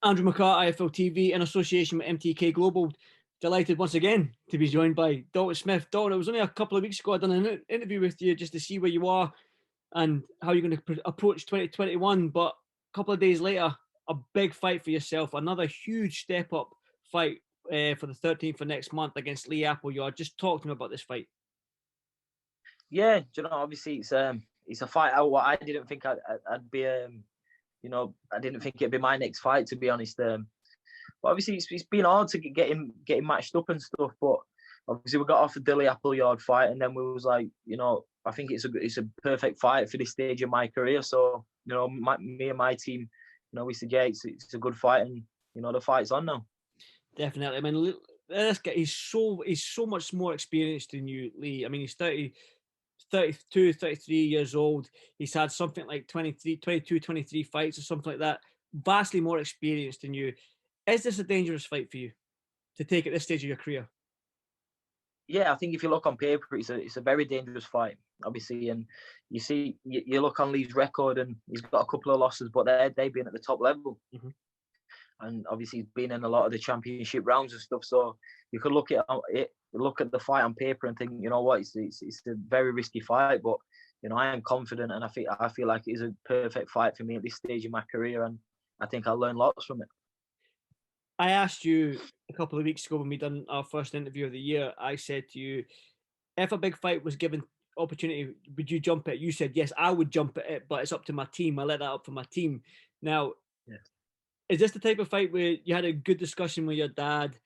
Andrew McCART, IFL TV, in association with MTK Global. Delighted once again to be joined by Dalton Smith. Dalton, it was only a couple of weeks ago I done an interview with you just to see where you are and how you're going to approach 2021. But a couple of days later, a big fight for yourself, another huge step up fight for the 13th of next month against Lee Appleyard. Just talk to me about this fight. Yeah, obviously it's a fight out what I didn't think I'd be. I didn't think it'd be my next fight, to be honest. But obviously it's been hard to get him matched up and stuff. But obviously we got offered the Lee Appleyard fight, and then we was like, I think it's a perfect fight for this stage of my career. So me and my team, we said yeah, it's a good fight, and the fight's on now. Definitely. I mean, this guy, he's so much more experienced than you, Lee. I mean, he's 32, 33 years old. He's had something like 23 fights or something like that. Vastly more experienced than you. Is this a dangerous fight for you to take at this stage of your career? Yeah, I think if you look on paper, it's a very dangerous fight, obviously. And you look on Lee's record, and he's got a couple of losses, but they've been at the top level. Mm-hmm. And obviously he's been in a lot of the championship rounds and stuff. So you could look at the fight on paper and think, you know what, it's a very risky fight. But I am confident, and I feel like it is a perfect fight for me at this stage of my career, and I think I'll learn lots from it. I asked you a couple of weeks ago when we done our first interview of the year. I said to you, if a big fight was given opportunity, would you jump at it? You said yes, I would jump at it, but it's up to my team. I let that up for my team. Now. Yes. Is this the type of fight where you had a good discussion with your dad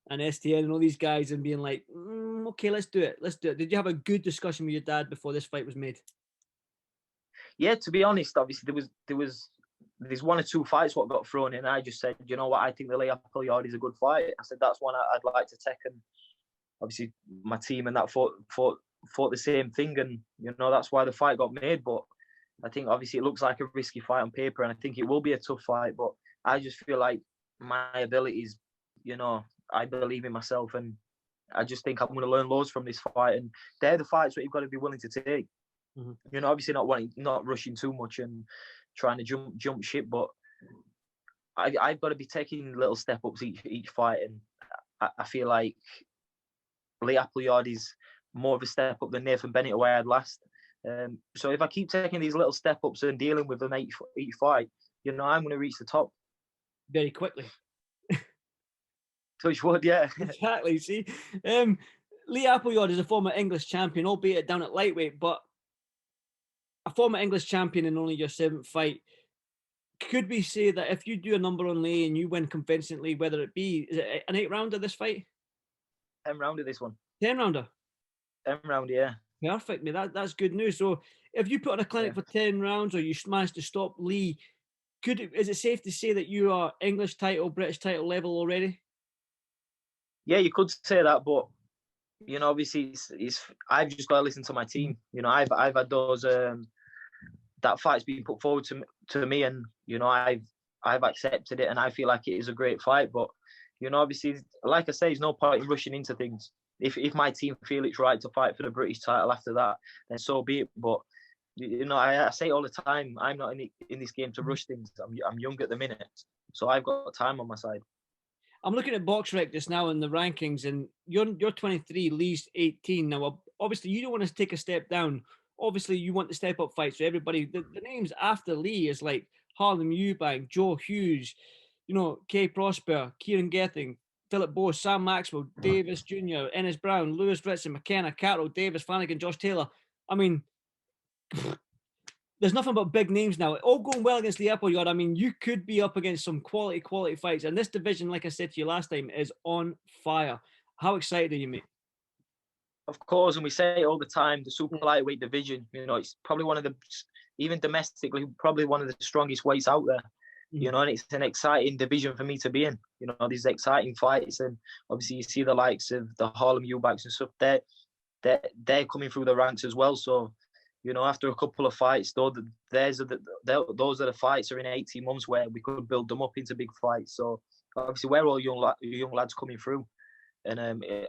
and STN and all these guys and being like, okay, let's do it. Did you have a good discussion with your dad before this fight was made? Yeah, to be honest, obviously there's one or two fights what got thrown in. And I just said, you know what, I think the Lee Appleyard is a good fight. I said that's one I'd like to take, and obviously my team and that thought the same thing, and that's why the fight got made. But I think obviously it looks like a risky fight on paper, and I think it will be a tough fight, but I just feel like my abilities, I believe in myself, and I just think I'm going to learn loads from this fight. And they're the fights that you've got to be willing to take. Mm-hmm. Obviously not rushing too much and trying to jump ship, but I've got to be taking little step ups each fight, and I feel like Lee Appleyard is more of a step up than Nathan Bennett, where I had last. So if I keep taking these little step ups and dealing with them each fight, I'm going to reach the top very quickly. Touch wood, yeah. Exactly. See, Lee Appleyard is a former English champion, albeit down at lightweight, but a former English champion in only your 7th fight. Could we say that if you do a number on Lee and you win convincingly, whether it be, is it an 8-rounder this fight? 10-rounder this one. 10-rounder? 10-rounder, yeah. Perfect, mate. That's good news. So if you put on a clinic for 10 rounds, or you manage to stop Lee, is it safe to say that you are English title, British title level already? Yeah, you could say that, but obviously it's I've just got to listen to my team. I've had those that fight's been put forward to me, and I've accepted it, and I feel like it is a great fight. But obviously, like I say, there's no point in rushing into things. If my team feel it's right to fight for the British title after that, then so be it. But I say all the time, I'm not in this game to rush things. I'm young at the minute, so I've got time on my side. I'm looking at BoxRec just now in the rankings, and you're 23, Lee's 18. Now, obviously, you don't want to take a step down. Obviously, you want the step up fights. So everybody, the names after Lee is like Harlem Eubank, Joe Hughes, Kay Prosper, Kieran Gething, Philip Bose, Sam Maxwell, Davis Jr., Ennis Brown, Lewis Ritson, McKenna, Carroll, Davis, Flanagan, Josh Taylor. I mean, there's nothing but big names now. All going well against the Appleyard. I mean, you could be up against some quality fights. And this division, like I said to you last time, is on fire. How excited are you, mate? Of course, and we say it all the time, the super lightweight division, it's probably one of the, even domestically, probably one of the strongest weights out there. And it's an exciting division for me to be in. These exciting fights, and obviously you see the likes of the Harlem Eubanks and stuff. They're coming through the ranks as well. So, after a couple of fights, those are the fights are in 18 months where we could build them up into big fights. So obviously we're all young lads coming through, and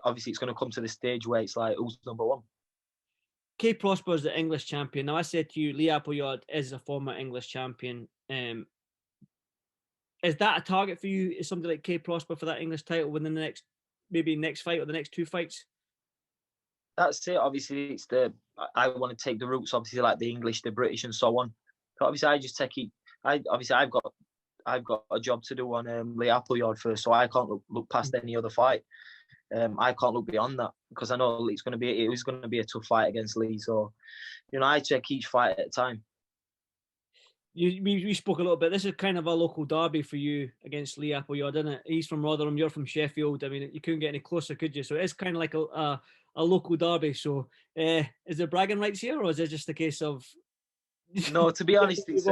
obviously it's going to come to the stage where it's like, who's number one? Kay Prosper is the English champion. Now I said to you, Lee Appleyard is a former English champion. Is that a target for you? Is somebody like Kay Prosper for that English title within the next fight or the next 2 fights? That's it. Obviously, I want to take the routes, obviously, like the English, the British, and so on. But obviously, I just take it. I've got a job to do on Lee Appleyard first, so I can't look past any other fight. I can't look beyond that because I know it was going to be a tough fight against Lee. So, I check each fight at a time. We spoke a little bit. This is kind of a local derby for you against Lee Appleyard, isn't it? He's from Rotherham, you're from Sheffield. I mean, you couldn't get any closer, could you? So it's kind of like a local derby. So is there bragging rights here, or is it just a case of? No, to be honest, it's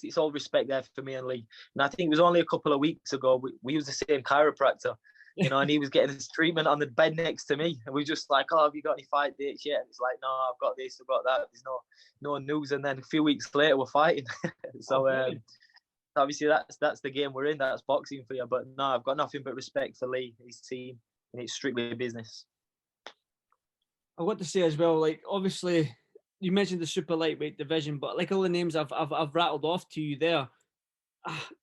it's all respect there for me and Lee. And I think it was only a couple of weeks ago we used the same chiropractor, and he was getting his treatment on the bed next to me, and we were just like, "Oh, have you got any fight dates yet?" And it's like, "No, I've got this, I've got that." There's no news, and then a few weeks later we're fighting. So obviously that's the game we're in. That's boxing for you. But no, I've got nothing but respect for Lee, his team, and it's strictly business. I want to say as well, like obviously you mentioned the super lightweight division, but like all the names I've rattled off to you there,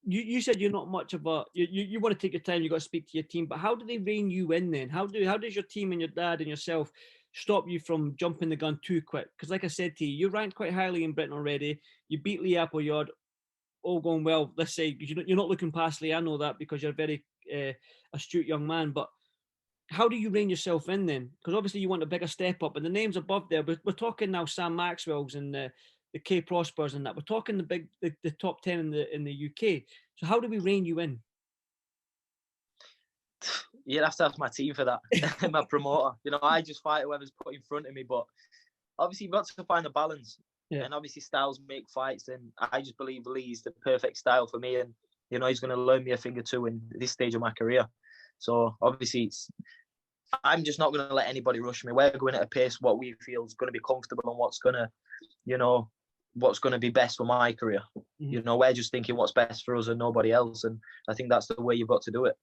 you said you're not much of a you want to take your time, you got to speak to your team, but how do they rein you in then? How does your team and your dad and yourself stop you from jumping the gun too quick? Because like I said to you, you're ranked quite highly in Britain already. You beat Lee Appleyard, all going well. Let's say you're not looking past Lee. I know that because you're a very astute young man, but how do you rein yourself in then? Because obviously you want a bigger step up, and the names above there. We're talking now Sam Maxwell's and the Kay Prospers and that. We're talking the top 10 in the UK. So how do we rein you in? You'd have to ask my team for that, my promoter. I just fight whoever's put in front of me. But obviously you've got to find a balance. Yeah. And obviously styles make fights, and I just believe Lee's the perfect style for me, and he's going to learn me a thing or two in this stage of my career. So obviously I'm just not going to let anybody rush me. We're going at a pace what we feel is going to be comfortable and what's going to be best for my career. Mm-hmm. We're just thinking what's best for us and nobody else, and I think that's the way you've got to do it.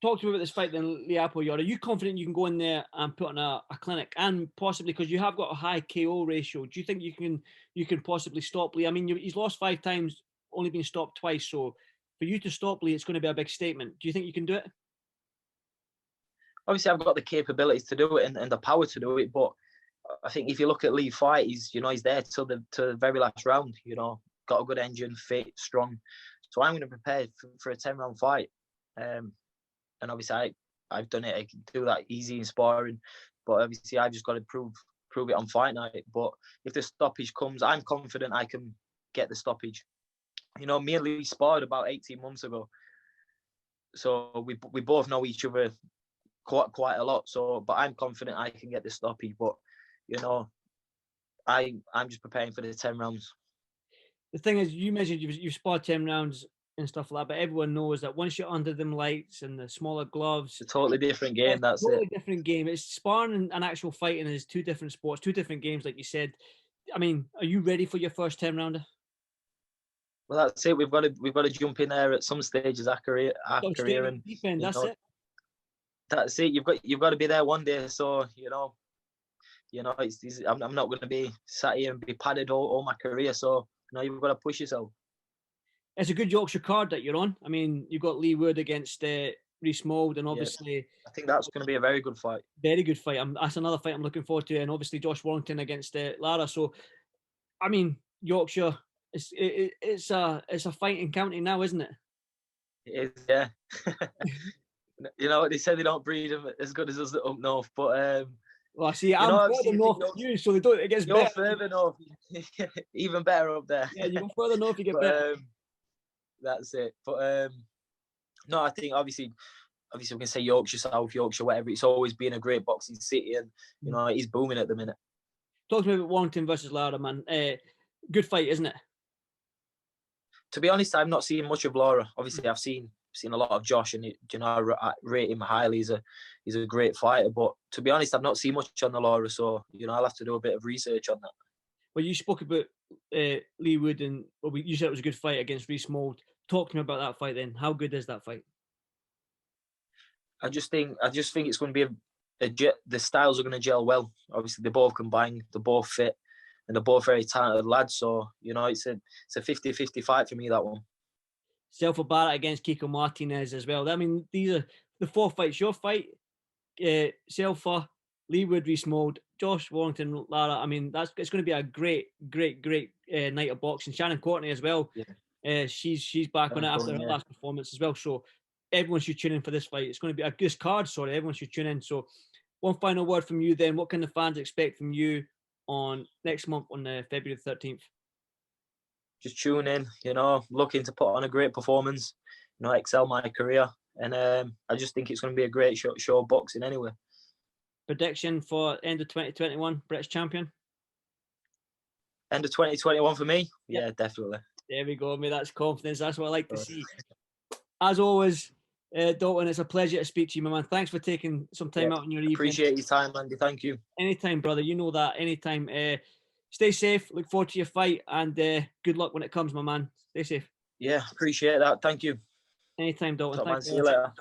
Talk to me about this fight then, Lee Appleyard. Are you confident you can go in there and put on a clinic, and possibly because you have got a high KO ratio, do you think you can possibly stop Lee? I mean, he's lost 5 times, only been stopped twice, so for you to stop Lee, it's going to be a big statement. Do you think you can do it? Obviously, I've got the capabilities to do it and the power to do it, but I think if you look at Lee's fight, he's there till the very last round. Got a good engine, fit, strong. So I'm going to prepare for a 10-round fight. And obviously, I've done it. I can do that easy in sparring, but obviously, I've just got to prove it on fight night. But if the stoppage comes, I'm confident I can get the stoppage. Me and Lee sparred about 18 months ago, so we both know each other quite a lot. So, but I'm confident I can get the stoppage. But I'm just preparing for the 10 rounds. The thing is, you mentioned you've sparred 10 rounds and stuff like that, but everyone knows that once you're under them lights and the smaller gloves, it's a totally different game. That's totally different game. It's sparring and actual fighting is 2 different sports, 2 different games, like you said. I mean, are you ready for your first 10 rounder? Well, that's it. We've got to jump in there at some stages our career, and that's it. That's it. You've got to be there one day. So I'm not going to be sat here and be padded all my career. So you've got to push yourself. It's a good Yorkshire card that you're on. I mean, you've got Lee Wood against Reece Mould, and obviously, yes. I think that's going to be a very good fight. Very good fight. That's another fight I'm looking forward to, and obviously Josh Warrington against Lara. So, I mean, Yorkshire, it's a fighting county now, isn't it? It is, yeah. They said they don't breed them as good as us up north, but well, I see. I'm further north than you, so they don't. It gets better. You're further north, even better up there. Yeah, you go further north, you get better. That's it. But no, I think obviously we can say Yorkshire South, Yorkshire, whatever. It's always been a great boxing city, and he's booming at the minute. Talk to me about Warrington versus Lara, man. Good fight, isn't it? To be honest, I've not seen much of Lara. Obviously, I've seen a lot of Josh, and I rate him highly. He's a great fighter, but to be honest, I've not seen much on the Lara, so I'll have to do a bit of research on that. Well, you spoke about Lee Wood, and you said it was a good fight against Reece Mould. Talk to me about that fight then. How good is that fight? I just think it's going to be the styles are going to gel well. Obviously, they both combine, they're both fit. they're both very talented lads. So, you know, it's a 50-50 fight for me, that one. Selfa Barrett against Kiko Martinez as well. I mean, these are the 4 fights. Your fight, Selfa, Lee Wood, Rees-Mogg, Josh Warrington, Lara. I mean, it's going to be a great night of boxing. Shannon Courtney as well. Yeah. She's back on it after her last performance as well. So everyone should tune in for this fight. It's going to be a good card. Sorry, everyone should tune in. So one final word from you then. What can the fans expect from you on next month on February the 13th? Just tune in, you know, looking to put on a great performance, you know, excel my career. And I just think it's going to be a great show of boxing anyway. Prediction for end of 2021, British champion? End of 2021 for me? Yep. Yeah, definitely. There we go, mate. That's confidence. That's what I like to see. As always, Dalton, it's a pleasure to speak to you, my man. Thanks for taking some time out in your evening. Appreciate your time, Andy. Thank you. Anytime, brother. You know that. Anytime. Stay safe. Look forward to your fight, and good luck when it comes, my man. Stay safe. Yeah, appreciate that. Thank you. Anytime, Dalton. Top man, see you later.